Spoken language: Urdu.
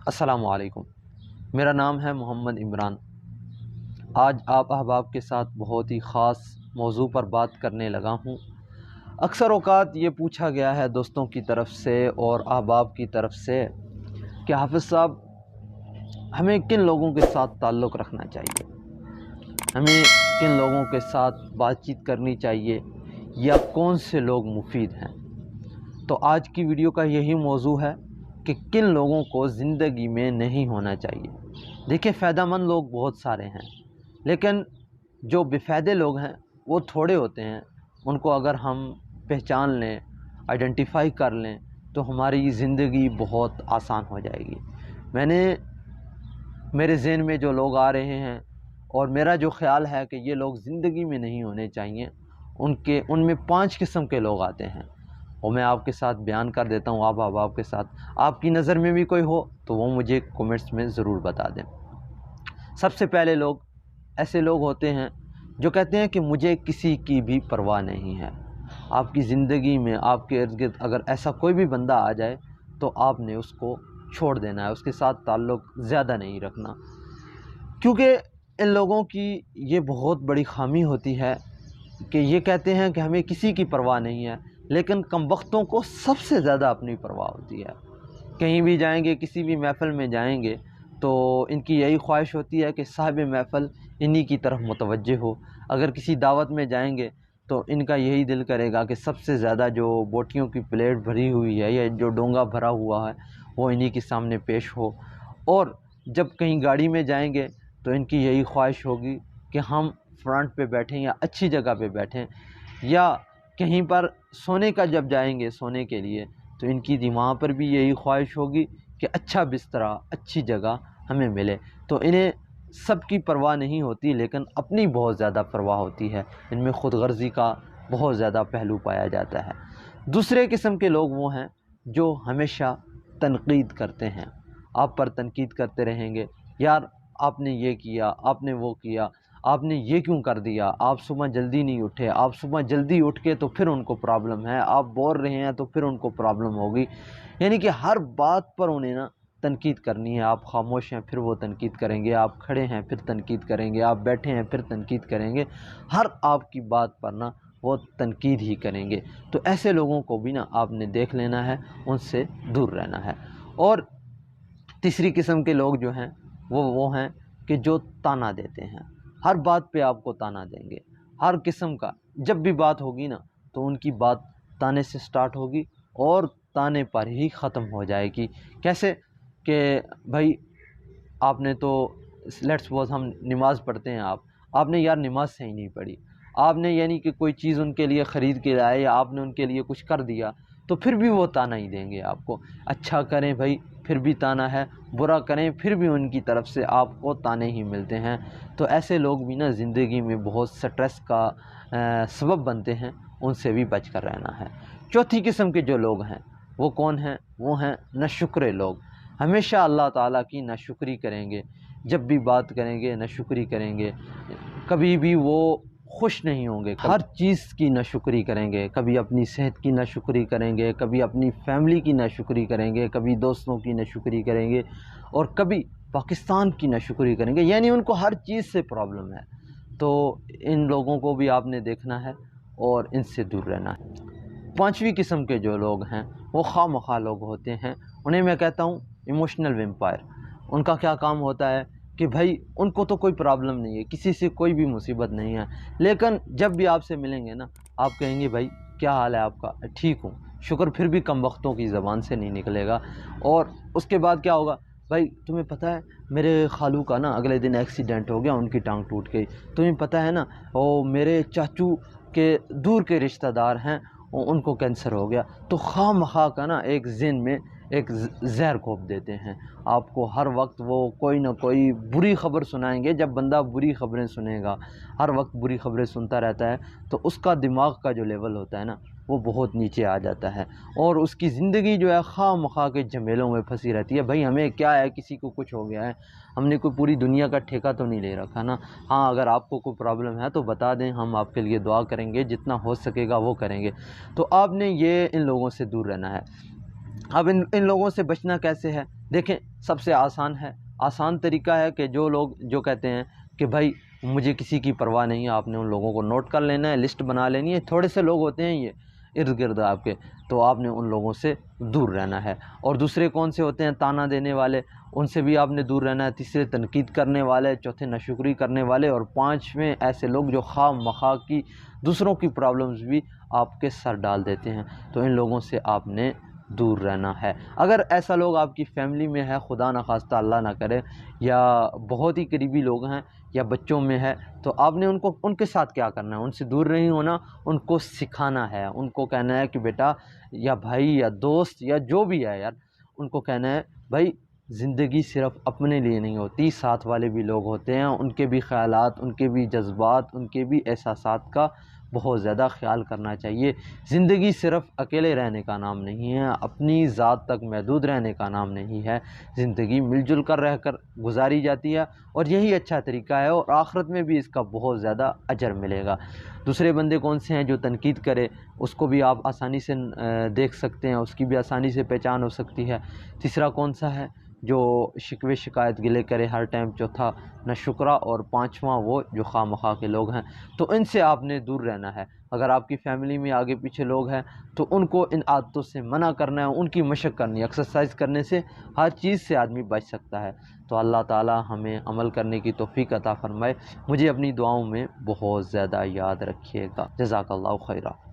السلام علیکم، میرا نام ہے محمد عمران۔ آج آپ احباب کے ساتھ بہت ہی خاص موضوع پر بات کرنے لگا ہوں۔ اکثر اوقات یہ پوچھا گیا ہے دوستوں کی طرف سے اور احباب کی طرف سے کہ حافظ صاحب ہمیں کن لوگوں کے ساتھ تعلق رکھنا چاہیے، ہمیں کن لوگوں کے ساتھ بات چیت کرنی چاہیے یا کون سے لوگ مفید ہیں۔ تو آج کی ویڈیو کا یہی موضوع ہے کہ کن لوگوں کو زندگی میں نہیں ہونا چاہیے۔ دیکھیں، فائدہ مند لوگ بہت سارے ہیں، لیکن جو بے فائدے لوگ ہیں وہ تھوڑے ہوتے ہیں۔ ان کو اگر ہم پہچان لیں، آئیڈینٹیفائی کر لیں تو ہماری زندگی بہت آسان ہو جائے گی۔ میرے ذہن میں جو لوگ آ رہے ہیں اور میرا جو خیال ہے کہ یہ لوگ زندگی میں نہیں ہونے چاہیے، ان میں 5 قسم کے لوگ آتے ہیں، وہ میں آپ کے ساتھ بیان کر دیتا ہوں۔ آپ احباب کے ساتھ آپ کی نظر میں بھی کوئی ہو تو وہ مجھے کومنٹس میں ضرور بتا دیں۔ سب سے پہلے لوگ ایسے لوگ ہوتے ہیں جو کہتے ہیں کہ مجھے کسی کی بھی پرواہ نہیں ہے۔ آپ کی زندگی میں آپ کے ارد گرد اگر ایسا کوئی بھی بندہ آ جائے تو آپ نے اس کو چھوڑ دینا ہے، اس کے ساتھ تعلق زیادہ نہیں رکھنا، کیونکہ ان لوگوں کی یہ بہت بڑی خامی ہوتی ہے کہ یہ کہتے ہیں کہ ہمیں کسی کی پرواہ نہیں ہے، لیکن کم بختوں کو سب سے زیادہ اپنی پرواہ ہوتی ہے۔ کہیں بھی جائیں گے، کسی بھی محفل میں جائیں گے تو ان کی یہی خواہش ہوتی ہے کہ صاحب محفل انہی کی طرف متوجہ ہو۔ اگر کسی دعوت میں جائیں گے تو ان کا یہی دل کرے گا کہ سب سے زیادہ جو بوٹیوں کی پلیٹ بھری ہوئی ہے یا جو ڈونگا بھرا ہوا ہے وہ انہی کے سامنے پیش ہو۔ اور جب کہیں گاڑی میں جائیں گے تو ان کی یہی خواہش ہوگی کہ ہم فرنٹ پہ بیٹھیں یا اچھی جگہ پہ بیٹھیں، یا کہیں پر سونے کا جب جائیں گے سونے کے لیے تو ان کی وہاں پر بھی یہی خواہش ہوگی کہ اچھا بستر، اچھی جگہ ہمیں ملے۔ تو انہیں سب کی پرواہ نہیں ہوتی، لیکن اپنی بہت زیادہ پرواہ ہوتی ہے۔ ان میں خود غرضی کا بہت زیادہ پہلو پایا جاتا ہے۔ دوسرے قسم کے لوگ وہ ہیں جو ہمیشہ تنقید کرتے ہیں، آپ پر تنقید کرتے رہیں گے، یار آپ نے یہ کیا، آپ نے وہ کیا، آپ نے یہ کیوں کر دیا، آپ صبح جلدی نہیں اٹھے، آپ صبح جلدی اٹھ کے تو پھر ان کو پرابلم ہے، آپ بول رہے ہیں تو پھر ان کو پرابلم ہوگی۔ یعنی کہ ہر بات پر انہیں تنقید کرنی ہے۔ آپ خاموش ہیں پھر وہ تنقید کریں گے، آپ کھڑے ہیں پھر تنقید کریں گے، آپ بیٹھے ہیں پھر تنقید کریں گے، ہر آپ کی بات پر وہ تنقید ہی کریں گے۔ تو ایسے لوگوں کو بھی آپ نے دیکھ لینا ہے، ان سے دور رہنا ہے۔ اور تیسری قسم کے لوگ جو ہیں وہ ہیں کہ جو تانا دیتے ہیں، ہر بات پہ آپ کو تانا دیں گے، ہر قسم کا۔ جب بھی بات ہوگی تو ان کی بات تانے سے سٹارٹ ہوگی اور تانے پر ہی ختم ہو جائے گی۔ کیسے کہ بھائی آپ نے تو لیٹس سپوز ہم نماز پڑھتے ہیں، آپ نے یار نماز صحیح نہیں پڑھی، آپ نے یعنی کہ کوئی چیز ان کے لیے خرید کے لائے یا آپ نے ان کے لیے کچھ کر دیا تو پھر بھی وہ تانا ہی دیں گے آپ کو۔ اچھا کریں بھائی پھر بھی تانا ہے، برا کریں پھر بھی ان کی طرف سے آپ کو تانے ہی ملتے ہیں۔ تو ایسے لوگ بھی زندگی میں بہت سٹریس کا سبب بنتے ہیں، ان سے بھی بچ کر رہنا ہے۔ چوتھی قسم کے جو لوگ ہیں وہ کون ہیں؟ وہ ہیں ناشکرے لوگ۔ ہمیشہ اللہ تعالیٰ کی ناشکری کریں گے، جب بھی بات کریں گے ناشکری کریں گے، کبھی بھی وہ خوش نہیں ہوں گے، ہر چیز کی ناشکری کریں گے۔ کبھی اپنی صحت کی ناشکری کریں گے، کبھی اپنی فیملی کی ناشکری کریں گے، کبھی دوستوں کی ناشکری کریں گے، اور کبھی پاکستان کی ناشکری کریں گے۔ یعنی ان کو ہر چیز سے پرابلم ہے۔ تو ان لوگوں کو بھی آپ نے دیکھنا ہے اور ان سے دور رہنا ہے۔ پانچویں قسم کے جو لوگ ہیں وہ خواہ مخواہ لوگ ہوتے ہیں، انہیں میں کہتا ہوں ایموشنل ویمپائر۔ ان کا کیا کام ہوتا ہے کہ بھائی ان کو تو کوئی پرابلم نہیں ہے، کسی سے کوئی بھی مصیبت نہیں ہے، لیکن جب بھی آپ سے ملیں گے آپ کہیں گے بھائی کیا حال ہے آپ کا؟ ٹھیک ہوں، شکر۔ پھر بھی کم وقتوں کی زبان سے نہیں نکلے گا۔ اور اس کے بعد کیا ہوگا؟ بھائی تمہیں پتہ ہے میرے خالو کا اگلے دن ایکسیڈنٹ ہو گیا، ان کی ٹانگ ٹوٹ گئی۔ تمہیں پتہ ہے وہ میرے چاچو کے دور کے رشتہ دار ہیں، ان کو کینسر ہو گیا۔ تو خواہ مخواہ کا ایک ذہن میں ایک زہر گھونپ دیتے ہیں آپ کو۔ ہر وقت وہ کوئی نہ کوئی بری خبر سنائیں گے۔ جب بندہ بری خبریں سنے گا، ہر وقت بری خبریں سنتا رہتا ہے، تو اس کا دماغ کا جو لیول ہوتا ہے وہ بہت نیچے آ جاتا ہے، اور اس کی زندگی جو ہے خواہ مخواہ کے جھمیلوں میں پھنسی رہتی ہے۔ بھائی ہمیں کیا ہے، کسی کو کچھ ہو گیا ہے، ہم نے کوئی پوری دنیا کا ٹھیکہ تو نہیں لے رکھا ہاں اگر آپ کو کوئی پرابلم ہے تو بتا دیں، ہم آپ کے لیے دعا کریں گے، جتنا ہو سکے گا وہ کریں گے۔ تو آپ نے ان لوگوں سے دور رہنا ہے۔ اب ان لوگوں سے بچنا کیسے ہے؟ دیکھیں، سب سے آسان طریقہ ہے کہ جو لوگ جو کہتے ہیں کہ بھائی مجھے کسی کی پرواہ نہیں ہے، آپ نے ان لوگوں کو نوٹ کر لینا ہے، لسٹ بنا لینی ہے، تھوڑے سے لوگ ہوتے ہیں یہ ارد گرد آپ کے، تو آپ نے ان لوگوں سے دور رہنا ہے۔ اور دوسرے کون سے ہوتے ہیں؟ تانا دینے والے، ان سے بھی آپ نے دور رہنا ہے۔ تیسرے تنقید کرنے والے، چوتھے ناشکری کرنے والے، اور پانچویں ایسے لوگ جو خواہ مخواہ کی دوسروں کی پرابلمز بھی آپ کے سر ڈال دیتے ہیں، تو ان لوگوں سے آپ نے دور رہنا ہے۔ اگر ایسا لوگ آپ کی فیملی میں ہے، خدا نخواستہ اللہ نہ کرے، یا بہت ہی قریبی لوگ ہیں یا بچوں میں ہے، تو آپ نے ان کے ساتھ کیا کرنا ہے؟ ان سے دور نہیں ہونا، ان کو سکھانا ہے، ان کو کہنا ہے کہ بیٹا یا بھائی یا دوست یا جو بھی ہے یار، ان کو کہنا ہے بھائی زندگی صرف اپنے لیے نہیں ہوتی، ساتھ والے بھی لوگ ہوتے ہیں، ان کے بھی خیالات، ان کے بھی جذبات، ان کے بھی احساسات کا بہت زیادہ خیال کرنا چاہیے۔ زندگی صرف اکیلے رہنے کا نام نہیں ہے، اپنی ذات تک محدود رہنے کا نام نہیں ہے، زندگی مل جل کر رہ کر گزاری جاتی ہے، اور یہی اچھا طریقہ ہے، اور آخرت میں بھی اس کا بہت زیادہ اجر ملے گا۔ دوسرے بندے کون سے ہیں؟ جو تنقید کرے، اس کو بھی آپ آسانی سے دیکھ سکتے ہیں، اس کی بھی آسانی سے پہچان ہو سکتی ہے۔ تیسرا کون سا ہے؟ جو شکوے شکایت گلے کرے ہر ٹائم۔ چوتھا ناشکرا، اور پانچواں وہ جو خواہ مخواہ کے لوگ ہیں، تو ان سے آپ نے دور رہنا ہے۔ اگر آپ کی فیملی میں آگے پیچھے لوگ ہیں تو ان کو ان عادتوں سے منع کرنا ہے، ان کی مشق کرنی ہے۔ ایکسرسائز کرنے سے ہر چیز سے آدمی بچ سکتا ہے۔ تو اللہ تعالی ہمیں عمل کرنے کی توفیق عطا فرمائے۔ مجھے اپنی دعاؤں میں بہت زیادہ یاد رکھیے گا۔ جزاک اللہ خیرہ۔